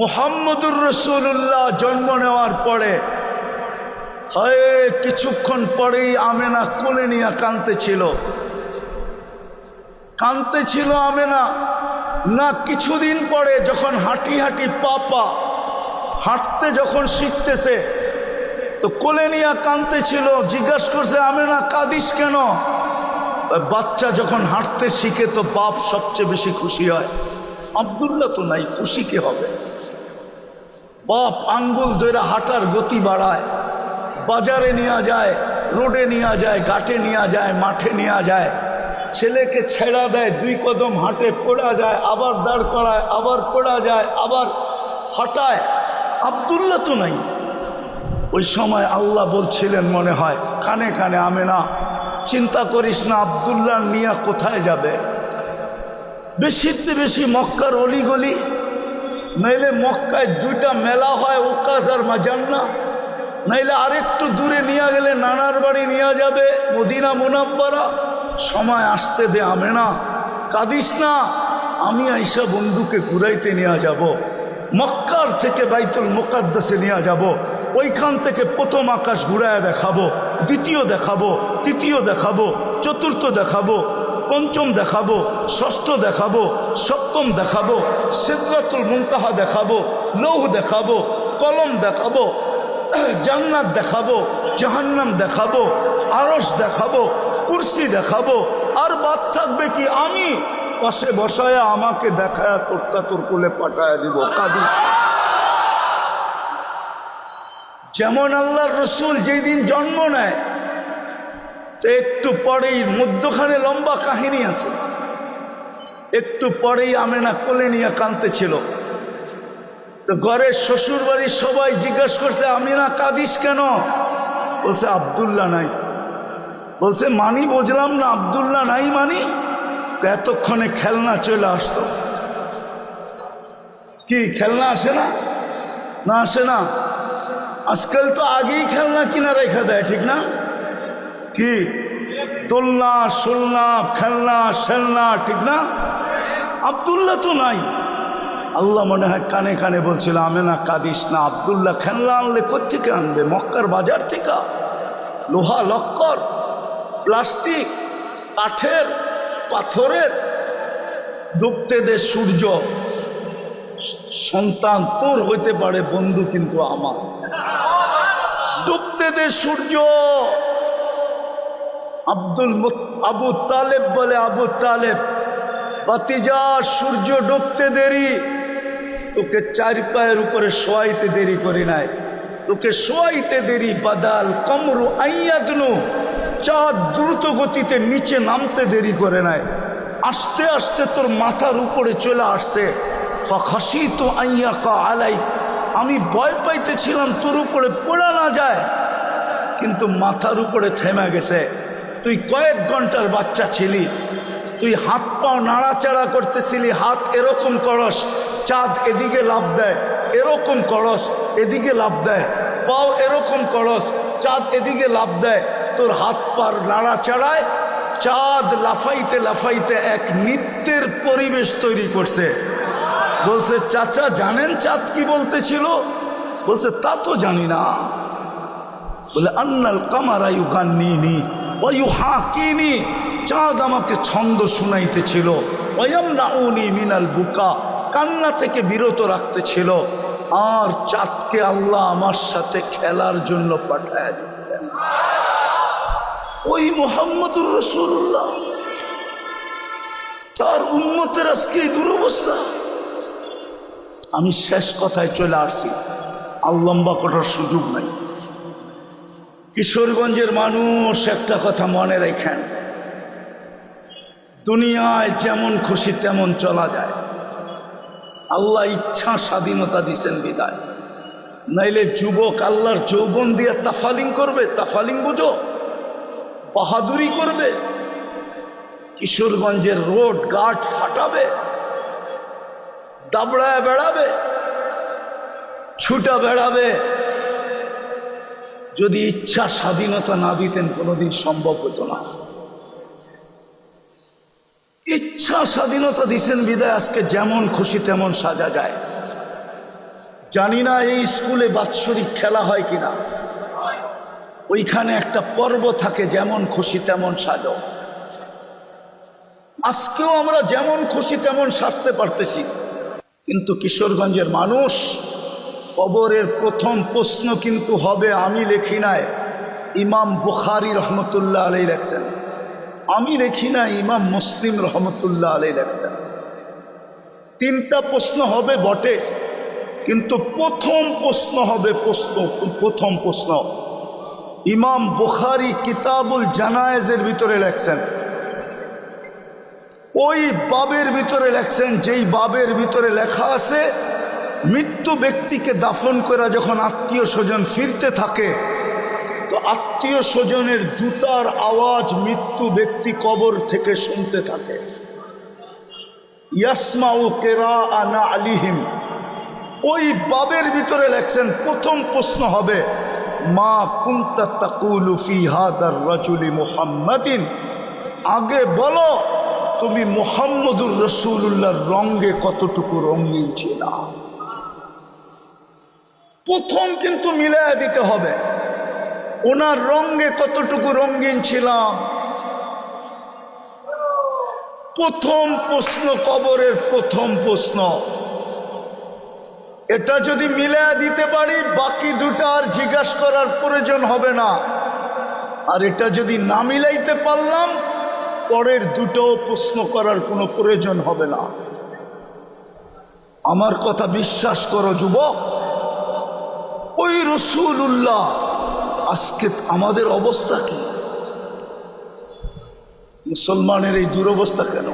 মুহাম্মদুর রাসূলুল্লাহ জন্ম নেওয়ার পরে কিছুক্ষণ পরেই আমেনা কোলে নিয়ে কাঁদতেছিল আমেনা। না কিছুদিন পরে যখন হাঁটি হাঁটি পা হাঁটতে যখন শিখতেছে তো কোলে নিয়ে কাঁদতেছিল। জিজ্ঞাসা করছে, আমেনা কাঁদিস কেন? বাচ্চা যখন হাঁটতে শিখে তো বাপ সবচেয়ে বেশি খুশি হয়। আব্দুল্লাহ তো নাই, খুশি কে হবে? বাপ আঙ্গুল ধরে হাঁটার গতি বাড়ায়, বাজারে নিয়ে যায়, রোডে নিয়ে যায়, ঘাটে নিয়ে যায়, মাঠে নিয়ে যায়, ছেলেকে ছেড়া দেয়, 2 কদম হাঁটে, পড়া যায়, আবার দাঁড় করায়, আবার পড়া যায়, আবার হাঁটায়। আব্দুল্লাহ তো নাই। ওই সময় আল্লাহ বলছিলেন মনে হয় কানে কানে, আমেনা চিন্তা করিস না, আব্দুল্লাহ নিয়া কোথায় যাবে? বেশিতে বেশি মক্কার অলিগলি, নাইলে মক্কায় 2টা মেলা হয়, ওকাস আর মাজান্না, নাইলে আরেকটু দূরে নিয়ে গেলে নানার বাড়ি নিয়ে যাবে, মদিনা মুনাব্বারা। সময় আসতে দে আমেনা, কাঁদিস না, আমি আইসা বন্ধুকে ঘুরাইতে নিয়ে যাব, মক্কার থেকে বাইতুল মুকাদ্দাসে নিয়ে যাব, ওইখান থেকে প্রথম আকাশ ঘুরায় দেখাবো, দ্বিতীয় দেখাবো, তৃতীয় দেখাবো, চতুর্থ দেখাবো, পঞ্চম দেখাবো, ষষ্ঠ দেখাবো, সপ্তম দেখাবো, সিদরাতুল মুনতাহা দেখাবো, লৌহ দেখাবো, কলম দেখাবো, জান্নাত দেখাবো, জাহান্নাম দেখাবো, আরশ দেখাবো, কুরসি দেখাবো। আর বাদ থাকবে কি? আমি পাশে বসায় আমাকে দেখায় তোর কোলে পাঠায় দিব, কাঁদি। যেমন আল্লাহর রসুল যেই দিন জন্ম নেয় তো একটু পরেই, মধ্যখানে লম্বা কাহিনী আছে, একটু পরেই আমেনা কোলে নিয়ে কাঁদতেছিল। তো ঘরের শ্বশুর বাড়ির সবাই জিজ্ঞাসা করছে, আমেনা কাঁদিস কেন? বলছে আব্দুল্লাহ নাই। বলছে মানি, বুঝলাম না, আব্দুল্লাহ নাই মানি? এতক্ষণে খেলনা চলে আসতো। কি খেলনা আসে না? না আসে না? আজকাল তো আগেই খেলনা কিনা রেখা দেয়, ঠিক না? কি দোলনা, সোলনা, খেলনা, শেলনা, ঠিক না? আব্দুল্লাহ তো নাই। আল্লাহ মনে হয় কানে কানে বলছিল, আমেনা কাঁদিস না, আব্দুল্লাহ খেলনা আনলে কোত্থেকে আনবে? মক্কার বাজার থেকে। লোহা লক্কর, প্লাস্টিক, কাঠের, পাথরের। ডুবতে দে সূর্য, সন্তান তোর হইতে পারে, বন্ধু কিন্তু আমার। ডুবতে দে সূর্য। আবু তালেব বলে, আবু তালেব বাতিজা, সূর্য ডুবতে দেরি, তোকে 4 পায়ের উপরে শোয়াইতে দেরি করি নাই, তোকে শোয়াইতে দেরি। বাদাল কমরু আইয়াদনু, চাঁদ দ্রুত গতিতে নিচে নামতে দেরি করে নাই, আস্তে আস্তে তোর মাথার উপরে চলে আসছে। ফাখাশিতু আইয়াকা আলাই, আমি ভয় পাইতেছিলাম তোর উপরে পড়া না যায়, কিন্তু মাথার উপরে থেমে গেছে। তুই কয়েক ঘন্টার বাচ্চা ছিলি, তুই হাত পাও নাড়াচাড়া করতেছিলি, হাত এরকম করস, চাঁদ এদিকে লাফ দেয়, এরকম করস, এদিকে লাফ দেয়, পাও এরকম করস, চাঁদ এদিকে লাফ দেয়। তোর হাত পার নাড়াচাড়ায় চাঁদ লাফাইতে লাফাইতে এক নৃত্যের পরিবেশ তৈরি করছে। বলছে, চাচা জানেন চাঁদ কি বলতেছিল? বলছে, তা তো জানি না। বলে, আন্নাল কামারা ইউগান্নিনি ওয়া ইউহাকিনি, চাঁদ আমাকে ছন্দ শুনাইতেছিল, ওয়ায়ামনাউনি মিনাল বুকা, কান্না থেকে বিরত রাখতেছিল। আর চাঁদকে আল্লাহ আমার সাথে খেলার জন্য পাঠায় দিয়েছিলেন। ওই মুহাম্মদুর রাসূলুল্লাহ, তার উম্মতের আজকে এই দুরবস্থা। আমি শেষ কথায় চলে আসছি, আর লম্বা করার সুযোগ নাই। কিশোরগঞ্জের মানুষ একটা কথা মনে রাখেন, দুনিয়ায় যেমন খুশি তেমন চলা যায়। আল্লাহ ইচ্ছা স্বাধীনতা দিছেন বিদায়, নাইলে যুবক আল্লাহর যৌবন দিয়ে তাফালিং করবে। তাফালিং বুঝো? বাহাদুরি করবে, কিশোরগঞ্জের রোড ঘাট ফাটাবে, দাবড়ায় বেড়াবে, ছুটা বেড়াবে। যদি ইচ্ছা স্বাধীনতা না দিতেন কোনোদিন সম্ভব হতো না। ইচ্ছা স্বাধীনতা দিছেন বিদায় আজকে যেমন খুশি তেমন সাজা যায়। জানি না এই স্কুলে বাৎসরিক খেলা হয় কিনা, ওইখানে একটা পর্ব থাকে, যেমন খুশি তেমন সাজো। আজকেও আমরা যেমন খুশি তেমন সাজতে পারতেছি, কিন্তু কিশোরগঞ্জের মানুষ, কবরের প্রথম প্রশ্ন কিন্তু হবে, আমি লেখি নাই, ইমাম বুখারী রহমতুল্লাহ আলাইহি লেখছেন, আমি লেখি না, ইমাম মুসলিম রহমতুল্লাহ আলাইহি লেখছেন। তিনটা প্রশ্ন হবে বটে, কিন্তু প্রথম প্রশ্ন হবে, প্রথম প্রশ্ন ইমাম বুখারী কিতাবুল জানায়েজের ভিতরে লেখছেন, ওই বাবের ভিতরে লেখছেন, যেই বাবের ভিতরে লেখা আছে মৃত্যু ব্যক্তিকে দাফন করে যখন আত্মীয় স্বজন ফিরতে থাকে, তো আত্মীয় স্বজনের জুতার আওয়াজ মৃত্যু ব্যক্তি কবর থেকে শুনতে থাকে। ইয়াসমাউ কিরাআ নালিহিম, ওই বাবের ভিতরে লেখছেন প্রথম প্রশ্ন হবে, মা কুনতা তাকুলু ফি হাদার রাজুলি মুহাম্মাদিন, আগে বলো তুমি মুহাম্মদুর রাসূলুল্লাহর রঙে কতটুকু রঙিন ছিল। প্রথম কিন্তু মিলায়া দিতে হবে, ওনার রঙে কতটুকু রঙিন ছিলাম। প্রথম প্রশ্ন, কবরের প্রথম প্রশ্ন, এটা যদি মিলায়া দিতে পারি বাকি দুটা আর জিজ্ঞাসা করার প্রয়োজন হবে না, আর এটা যদি না মিলাইতে পারলাম পরের দুটো প্রশ্ন করার কোনো প্রয়োজন হবে না। আমার কথা বিশ্বাস করো যুবক, ওই রাসূলুল্লাহ, আজকে আমাদের অবস্থা কি? মুসলমানের এই দুরবস্থা কেন?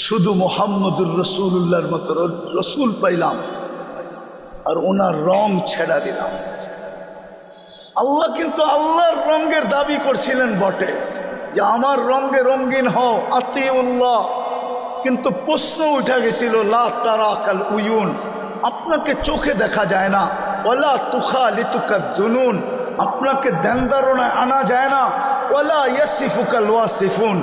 শুধু মুহাম্মদুর রাসূলুল্লাহর মতো রসুল পাইলাম আর ওনার রং ছেড়া দিলাম। আল্লাহ কিন্তু আল্লাহর রঙের দাবি করছিলেন বটে, যে আমার রঙে রঙিন হও, আতিউল্লাহ, কিন্তু প্রশ্ন উঠে গেছিল লা তারাকাল উয়ুন, আপনাকে চোখে দেখা যায় না, ওয়ালা তুখালিতুকাদ দুনুন, আপনাকে ধ্যান ধারণায় আনা যায় না, ওয়ালা ইয়াসিফুকাল ওয়াসিফুন,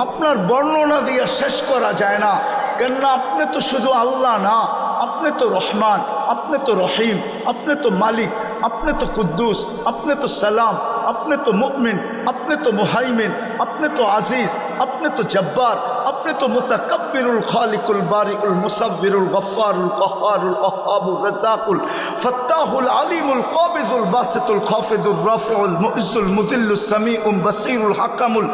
আপনার বর্ণনা দিয়ে শেষ করা যায় না। কেননা আপনি তো শুধু আল্লাহ না, আপনি তো রহমান, আপনি তো রহিম, আপনি তো মালিক, আপনি তো কুদ্দুস, আপনি তো সালাম, আপনি তো মুমিন, আপনি তো মুহাইমিন, আপনি তো আজিজ, আপনি তো জব্বার, আপনি তো মুতাকাব্বিরুল খালিকুল বারিউল মুসাব্বিরুল গফফারুল কাহ্হারুল ওয়াহ্হাবুর রাজ্জাকুল ফাত্তাহুল আলিমুল কাবিজুল বাসিতুল খাফিদুর রাফিউল মুইজ্জুল মুদিল্লুস সামিউল বাসীরুল হাকামুল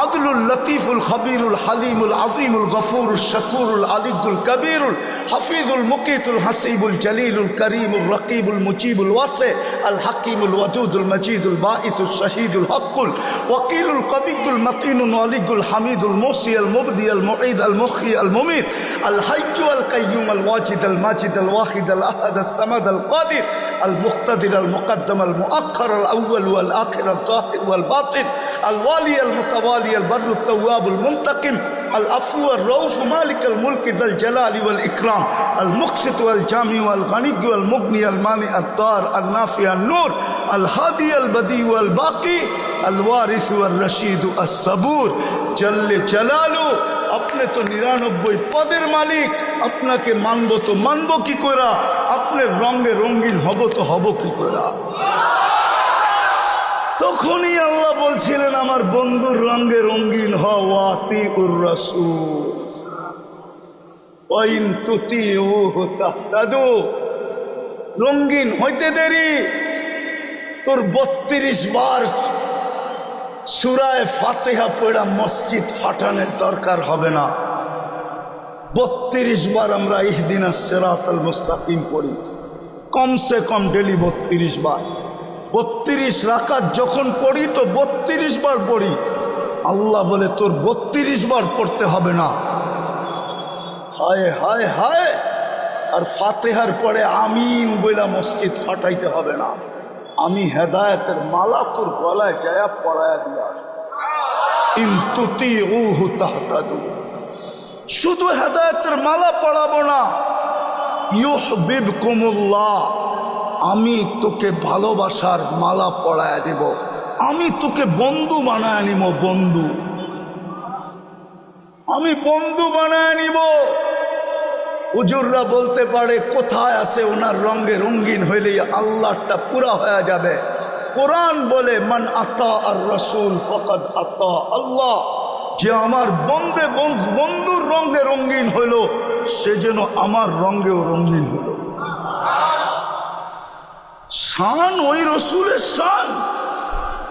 আদলুল লতীফুল খবীরুল হালিমুল আযীমুল গফুরুশ শাকুরুল আলিয়ুল কবীরুল হাফিজুল মুকিতুল হাসিবুল জলিলুল করিমুল রকিবুল মুজিবুল ওয়াসি আল হাকিমুল ওয়াদুদুল মজিদুল বাঈসুল শাহীদুল হকুল ওয়াকিলুল কবিয়ুল মতিনুল ওয়ালিয়ুল হামিদুল মুসি আল মুবদি আল মুঈদ আল মুখী আল মুমিত আল হাইয়্যু আল কাইয়্যুম আল ওয়াজিদ আল মাজিদ আল ওয়াহিদ আল আহাদ আল সামাদ আল কাদির আল মুক্তাদির আল মুকদ্দম আল মুআখ্খার আল আউয়াল ওয়াল আখির আল যাহির ওয়াল বাতিন আল ওয়ালি আল মুতাওয়ালি আল বাররু আত তাওয়াব আল মুনতাকিম আল আফু আর রউফ মালিক আল মুলক যাল জালালি ওয়াল ইকরাম আল মুকসিত ওয়াল জামি ওয়াল গনি ওয়াল মুগনি আল মানি আত দার আল নাফি আল নূর আল হাদি আল বদি ওয়াল বাকি আল ওয়ারিস ওয়াল রশিদ আস সাবুর জল্লে জালালু। আপনি তো 99 পদের মালিক, আপনাকে মানব তো মানব কি করে? আপনার রঙে রঙিন হব তো হব কি করে? তখনই আল্লাহ বলছিলেন আমার বন্ধুর রঙে রঙিন হও, আতিউর রাসূল ওয়া ইন তুতিউহু তাহতাদু। রঙিন হইতে দেরি, তোর 32 বার সূরায়ে ফাতিহা পড়া মসজিদ ফাটানোর দরকার হবে না। 32 বার আমরা ইহদিনাস সিরাতাল মুস্তাকিম পড়ি, কমসে কম ডেলি 32 বার। 32 রাকাত যখন পড়ি তো 32 বার পড়ি। আল্লাহ বলে তোর 32 বার পড়তে হবে না। হায় হায় হায়! আর ফাতিহার পরে আমিন বইলা মসজিদ ফাটাইতে হবে না। আমি হেদায়েতের মালা তোর গলায় যায়া পড়ায়া দিয়া ইন তুতিউহু তাহতাদু। শুধু হেদায়েতের মালা পড়াবো না, ইউহিব্বুকুমুল্লাহ, আমি তোকে ভালোবাসার মালা পড়ায়া দেব, আমি তোকে বন্ধু বানায় নিব। বন্ধু, আমি বন্ধু বানায় নিব। হুজুররা বলতে পারে কোথায় আছে ওনার রঙে রঙিন হইলেই আল্লাহটা পুরা হয়ে যাবে। কোরআন বলে মান আতা আর রসুল ফকাদ আতা আল্লাহ, যে আমার বন্ধুর রঙে রঙিন হইল সে যেন আমার রঙেও রঙিন হইল। শান ওই রসুলের শান।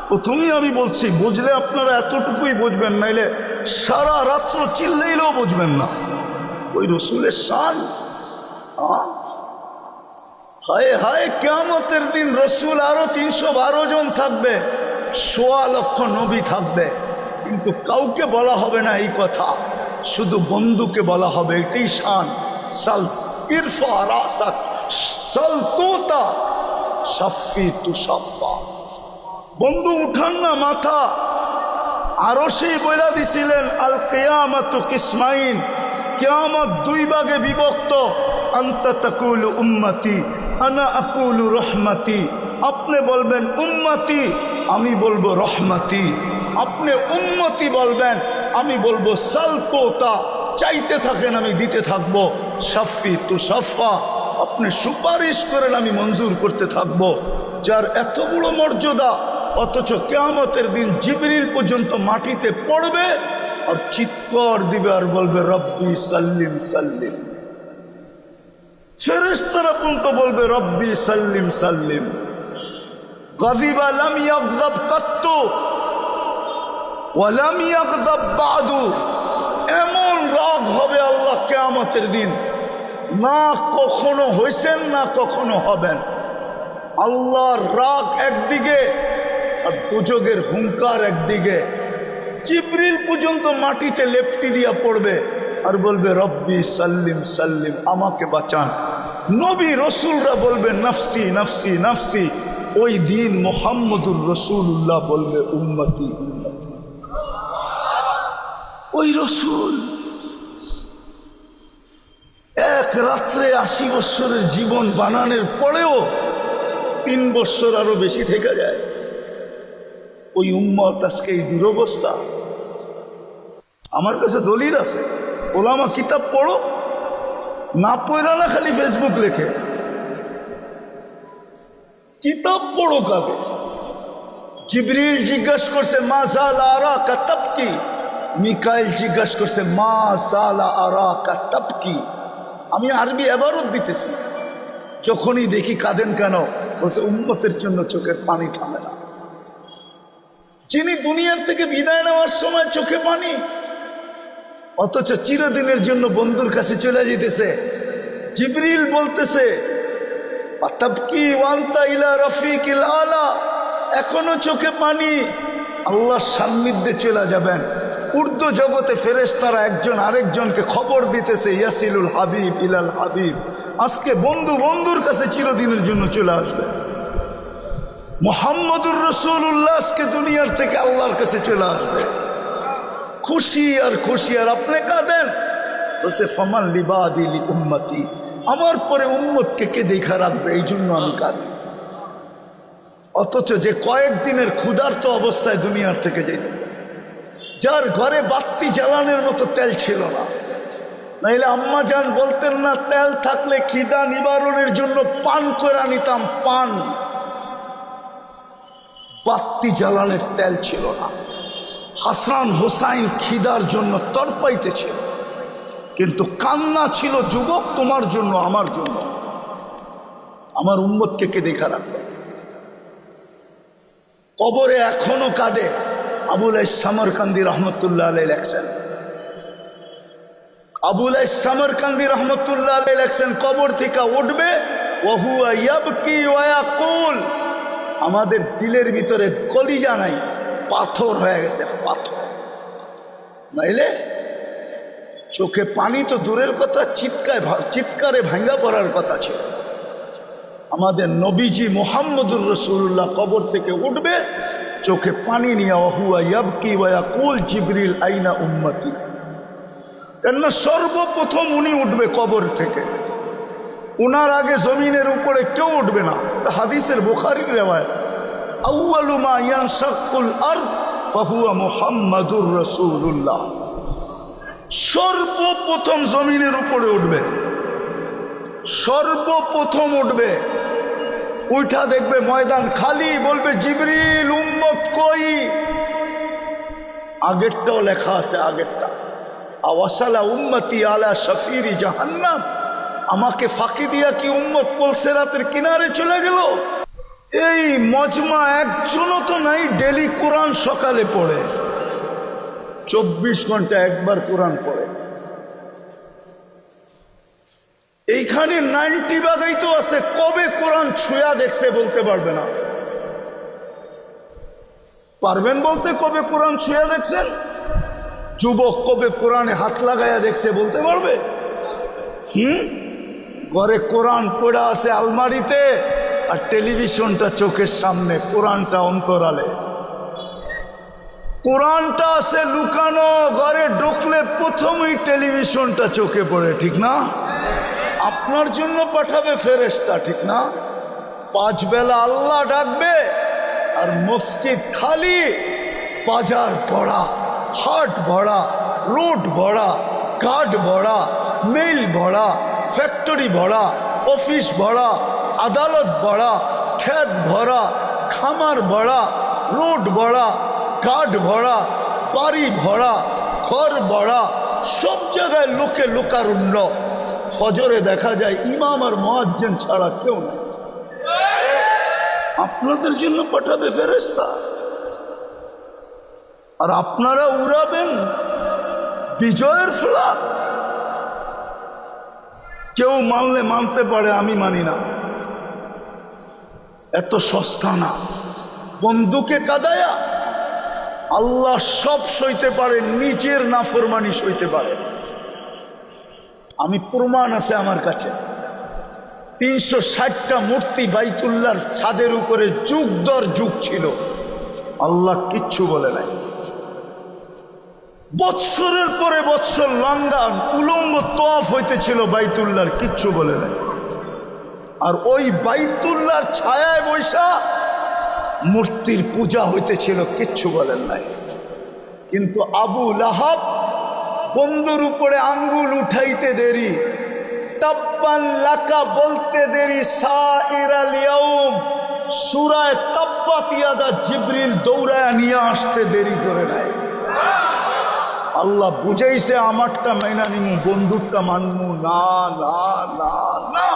প্রথমেই আমি বলছি, বুঝলে আপনারা এতটুকুই বুঝবেন, নাইলে সারা রাত্র চিল্লাইলেও বুঝবেন না। ওই রসুলের শান। হায় হায়, কিয়ামতের দিন রসুল আরো 312 জন থাকবে, 1.25 লক্ষ নবী থাকবে, কিন্তু কাউকে বলা হবে না এই কথা, শুধু বন্ধুকে বলা হবে। এটাই শান। সাল ইরফা রাসাক সাল তোতা সাফি তু সাফা। বন্ধু উঠান না মাথা। আরো সেই বইলা দিছিলেন আল কিয়ামাতু কিসমাইন, কিয়ামত 2 ভাগে বিভক্ত। আনতা তাকুলু উম্মতি আনা আকুলু রহমতি। আপনি বলবেন উম্মতি, আমি বলবো রহমতি। আপনি উম্মতি বলবেন, আমি বলবো সালতোতা, চাইতে থাকেন আমি দিতে থাকবো। সাফি তু সাফা, আপনি সুপারিশ করেন আমি মঞ্জুর করতে থাকবো। যার এত বড় মর্যাদা, অথচ কিয়ামতের দিন জিবরিল পর্যন্ত মাটিতে পড়বে আর চিৎকার দিবে আর বলবে রব্বি সাল্লিম সাল্লিম। ফেরেশতারা পর্যন্ত বলবে রব্বি সাল্লিম সাল্লিম। গাযিবা লাম ইয়াগযাব কাত্তু ওয়া লাম ইয়াগযাব বাদু। এমন রাগ হবে আল্লাহ কিয়ামতের দিন, না কখনো হইছেন না কখনো হবেন। আল্লাহর রাগ একদিকে আর দুজকের হুঙ্কার একদিকে। জিবরিল পর্যন্ত মাটিতে লেপটি দিয়া পড়বে আর বলবে রব্বি সাল্লিম সাল্লিম, আমাকে বাঁচান। নবী রসুলরা বলবে নফসি নফসি নফসি। ওই দিন মুহাম্মদুর রসুল্লাহ বলবে উম্মতি উম্মতি। ওই রসুল এক রাত্রে 80 বৎসরের জীবন বানানোর পরেও 3 বৎসর আরো বেশি থেকে যায়। ওই উম্মত আজকে এই দুরবস্থা। আমার কাছে দলিল আছে, ওলামা কিতাব পড়ো, না পড়া না খালি ফেসবুক লেখে। কিতাব পড়ো কাকে। জিবরিল জিজ্ঞাসা করছে মা জালা আরাকা তাবকি, মিকাইল জিজ্ঞাসা করছে মা জালা আরাকা তাবকি। আমি আরবি এবারও দিতেছি, যখনই দেখি কাঁদেন কেন, বলছে উম্মতের জন্য চোখের পানি থামে না। যিনি দুনিয়ার থেকে বিদায় নেওয়ার সময় চোখে পানি, অথচ চিরদিনের জন্য বন্ধুর কাছে চলে যেতেছে। জিবরিল বলতেছে তাবকি ওয়ান্তা ইলা রফিকিল আলা, এখনো চোখে পানি। আল্লাহর সান্নিধ্যে চলে যাবেন। উর্দু জগতে ফেরেশতারা একজন আরেকজনকে খবর দিতেছে ইয়াসিলুল হাবিব ইলাল হাবিব। আজকে বন্ধু বন্ধুর কাছে চিরদিনের জন্য চলে আসবে। মুহাম্মদুর রাসূলুল্লাহ আজকে দুনিয়ার থেকে আল্লাহর কাছে চলে আসবে। খুশি আর খুশি, আর আপনি কাঁদেন। বলছে ফামান লিবাদি লি উম্মতি, আমার পরে উম্মতকে কে দেখা রাখবে, এই জন্য আমি কাঁদি। অথচ যে কয়েকদিনের ক্ষুধার্ত অবস্থায় দুনিয়ার থেকে যাইতেছে, যার ঘরে বাতি জ্বালানোর মতো তেল ছিল না, নাইলে আম্মা জান বলতেন না তেল থাকলে খিদা নিবারণের জন্য পান করে নিতাম পান। বাতি জ্বালানোর তেল ছিল না। হাসান হোসাইন খিদার জন্য তরপাইতেছিল, কিন্তু কান্না ছিল যুবক তোমার জন্য আমার জন্য, আমার উম্মতকে কে দেখা রাখবে। কবরে এখনো কাঁদে। আবুল সামরকান্দি রহমতুল্লাহ আলাইহি লেখছেন, আবুল সামরকান্দি রহমতুল্লাহ আলাইহি লেখছেন কবর থেকে উঠবে ওহুয়া ইয়াবকি ওয়া ইয়াকুল, আমাদের দিলের ভিতরে কলিজা নাই, পাথর হয়ে গেছে পাথর। নাইলে চোখে পানি তো দূরের কথা, চিৎকারে ভাঙ্গা পড়ার কথা ছিল। আমাদের নবীজি মুহাম্মদুর রাসূলুল্লাহ কবর থেকে উঠবে, চোখে পানি নিয়ে ওহুয়া ইয়াবকি ওয়া ইয়াকুল জিবরিল আইনা উম্মতি। কেননা সর্বপ্রথম উনি উঠবে কবর থেকে, উনার আগে জমিনের উপরে কেউ উঠবে না। হাদিসের বুখারীর রিওয়ায়াত, আউয়ালু মা ইয়ানশাকুল আরদ ফাহুয়া মুহাম্মাদুর রাসূলুল্লাহ। সর্বপ্রথম জমিনের উপরে উঠবে সর্বপ্রথম উঠবে, উঠা দেখবে ময়দান খালি, বলবে জিবরিল উম্মত কই? আগেরটাও লেখা আছে, আগেরটা আওয়াসালা উম্মতি আলা শাফিরি জাহান্নাম, আমাকে ফাঁকি দিয়া কি উম্মত পুলসিরাতের কিনারে চলে গেল? এই মজমা একজনও তো নাই ডেলি কোরআন সকালে পড়ে, 24 ঘন্টা একবার কোরআন পড়ে। এইখানে 90 ভাগই তো আছে কবে কোরআন ছুঁয়া দেখছে বলতে পারবে না। পারবেন বলতে কবে কোরআন ছুঁয়া দেখছেন? যুবক কবে কোরআনে হাত লাগাইয়া দেখছে বলতে পারবে? ঘরে কোরআন পড়া আছে আলমারিতে, আর টেলিভিশনটা চোখের সামনে, কোরআনটা অন্তরালে। কোরআনটা আছে লুকানো, ঘরে ঢুকলে প্রথমেই টেলিভিশনটা চোখে পড়ে, ঠিক না? আপনার জন্য পাঠাবে ফেরেশতা, ঠিক না? 5 বেলা আল্লাহ ডাকবে, আর মসজিদ খালি, বাজার ভরা, হাট ভরা, রোড ভরা, ঘাট ভরা, মিল ভরা, ফ্যাক্টরি ভরা, অফিস ভরা, আদালত ভরা, ক্ষেত ভরা, খামার ভরা, রোড ভরা, ঘাট ভরা, বাড়ি ভরা, ঘর ভরা, সব জায়গায় লোকে লোকারণ্য। ফজরে দেখা যায় ইমাম আর মুয়াজ্জিন ছাড়া কেউ নেই। আপনাদের জন্য পাঠাবে ফেরেশতা, আর আপনারা উড়াবেন বিজয়ের ফ্ল্যাগ। কেউ মানলে মানতে পারে, আমি মানি না। এত সস্তা না। বন্ধুকে কাদায়া আল্লাহ সব সইতে পারে, নিজের নাফরমানি সইতে পারে। আমি প্রমাণ আছে আমার কাছে। 360টা মূর্তি বাইতুল্লাহর ছাদের উপরে যুগ দর যুগ ছিল, আল্লাহ কিচ্ছু বলে নাই। বৎসরের পরে বৎসর লাঙ্গান উলঙ্গ তওয়াফ হইতেছিল বাইতুল্লাহর, কিচ্ছু বলে নাই। আর ওই বাইতুল্লাহর ছায়ায় বৈশা মূর্তির পূজা হইতেছিল, কিচ্ছু বলেন নাই। কিন্তু আবু লাহাব বন্ধুর উপরে আঙ্গুল উঠাইতে দেরি, তাব্বান লাকা বলতে দেরি, সাইরাল ইয়াউম সূরা তাব্বাত ইয়াদা জিবরিল দৌড়ায় নিয়ে আসতে দেরি করে নাই। আল্লাহ বুঝাইছে আমারটা মাইনা নিমু, বন্ধুরটা মানমু না, না, না, না।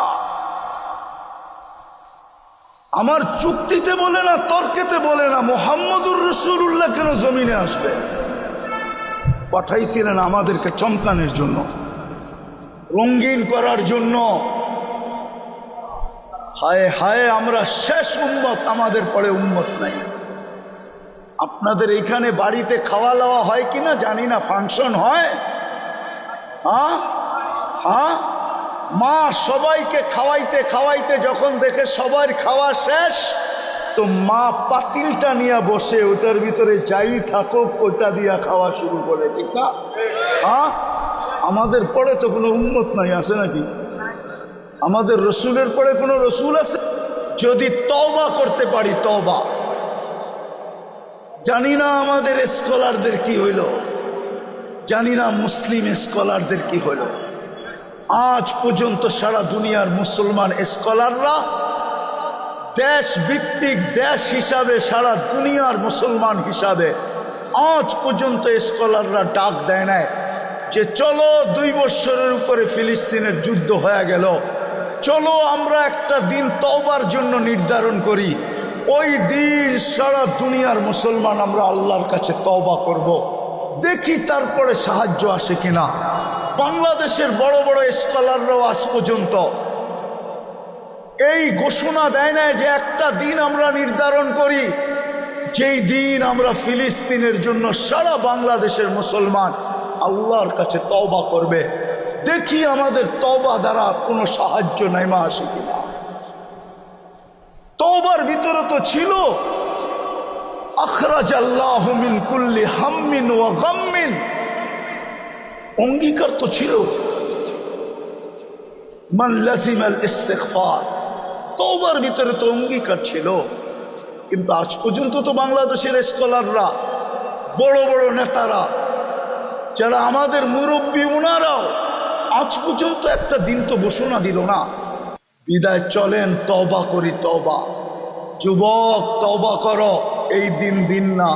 আমার চুক্তিতে বলে না, তর্কেতে বলে না, মুহাম্মদুর রাসূলুল্লাহ কেন জমিনে আসবে? পাঠাইছিলেন আমাদেরকে চমকানোর জন্য, রঙিন করার জন্য। হায় হায়, আমরা শেষ উম্মত, আমাদের পরে উম্মত নাই। আপনাদের এইখানে বাড়িতে খাওয়া দাওয়া হয় কিনা জানি না, ফাংশন হয়? হ্যাঁ হ্যাঁ, মা সবাইকে খাওয়াইতে খাওয়াইতে যখন দেখে সবার খাওয়া শেষ, তো মা পাতিলটা নিয়ে বসে, ওটার ভিতরে যাই থাকুক ওটা দিয়া খাওয়া শুরু করে, ঠিক না? হ্যাঁ, আমাদের পরে তো কোনো উম্মত নাই, আছে নাকি? আমাদের রসুলের পরে কোনো রসুল আছে? যদি তওবা করতে পারি, তওবা। জানি না আমাদের স্কলারদের কি হইল, জানি না মুসলিম স্কলারদের কি হইল। আজ পর্যন্ত সারা দুনিয়ার মুসলমান স্কলাররা দেশ ভিত্তিক দেশ হিসাবে, সারা দুনিয়ার মুসলমান হিসাবে আজ পর্যন্ত স্কলাররা ডাক দেয় নাই যে চলো 2 বছরের উপরে ফিলিস্তিনের যুদ্ধ হয়ে গেল, চলো আমরা একটা দিন তওবার জন্য নির্ধারণ করি, ওই দিন সারা দুনিয়ার মুসলমান আমরা আল্লাহর কাছে তওবা করব, দেখি তারপরে সাহায্য আসে কিনা। বাংলাদেশের বড় বড় স্কলাররাও আজ পর্যন্ত এই ঘোষণা দেয় না যে একটা দিন আমরা নির্ধারণ করি, যেই দিন আমরা ফিলিস্তিনের জন্য সারা বাংলাদেশের মুসলমান আল্লাহর কাছে তওবা করবে, দেখি আমাদের তওবা দ্বারা কোনো সাহায্য নেমে আসে কিনা। তওবার ভিতরে তো ছিল আখরাজাল্লাহু মিন কুল্লি হাম্মিন ওয়া গাম্মিন, অঙ্গীকার তো ছিল মান লাজিমাল ইস্তিগফার, তওবার ভিতরে তো অঙ্গীকার ছিল। কিন্তু আজ পর্যন্ত তো বাংলাদেশের স্কলাররা, বড় বড় নেতারা, যারা আমাদের মুরব্বী, ওনারাও আজ পর্যন্ত একটা দিন তো ঘোষণা দিল না। বিদায় চলেন, তওবা করি, তওবা। যুবক তওবা করো, এই দিন দিন না।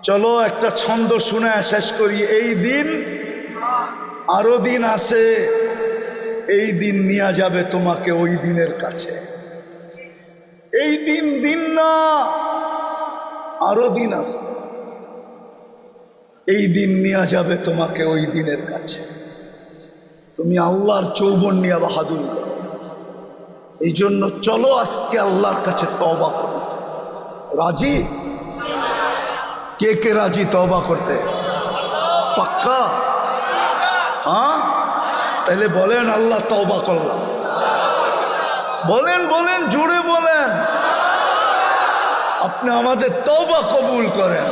চলো একটা ছন্দ শুনে শেষ করি। এই দিন আরো দিন আছে, এই দিন নিয়ে যাবে তোমাকে ওই দিনের কাছে। এই দিন দিন না, আরো দিন আছে, এই দিন নিয়ে যাবে তোমাকে ওই দিনের কাছে। তুমি আল্লাহর চৌবন নিয়ে বাহাদুরি করো। এই জন্য চলো আজকে আল্লাহর কাছে তওবা করো। রাজি? কে কে রাজি তওবা করতে? পাক্কা? হ্যাঁ, তাহলে বলেন আল্লাহ তওবা করলাম। বলেন বলেন, জুড়ে বলেন। আপনি আমাদের তওবা কবুল করেন।